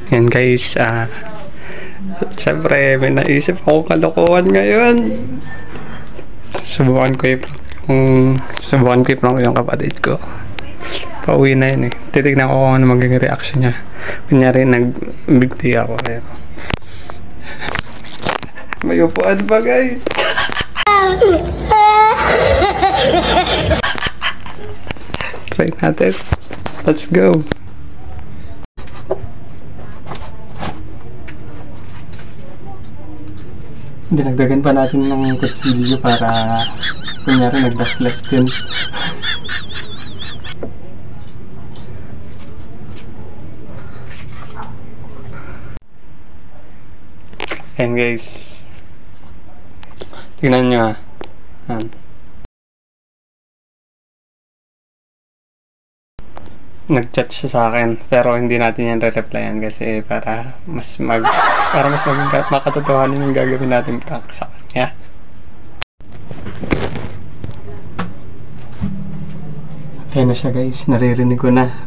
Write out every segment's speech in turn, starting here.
Yan guys, siyempre may naisip akong kalokohan ngayon. Subukan ko i-prank yung kapatid ko. Pauwi na yun eh. Titignan ko kung ano magiging reaction niya. Kunyari nag-big tea ako. Ayan. May upuan pa guys. Try natin. Let's go. Dinagdagan pa natin ng video para kunyari nag-last din. Ayan guys. Tingnan nyo ha. Nag-chat siya sa akin pero hindi natin yan re-replyan kasi para mas makatotohanan yung gagawin natin prank sa kanya. Ayan na siya guys, naririnig ko na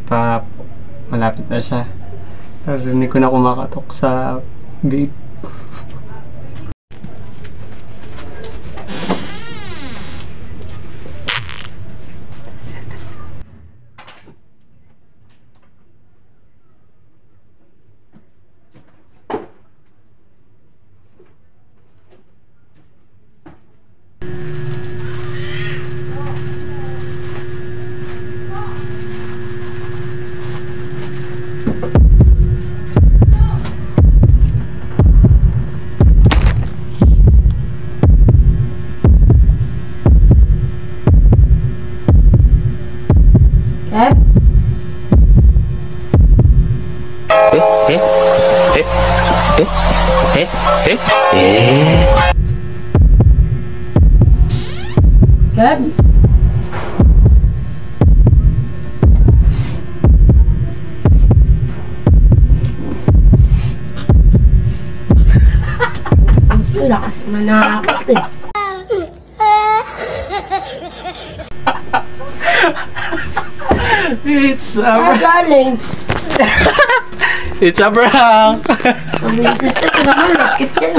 malapit na siya. Naririnig ko na kumakatok sa gate. Gab? Ang lakas manakot eh. It's a galing. It's a prank. Mabilis ito naman. Lakit yan.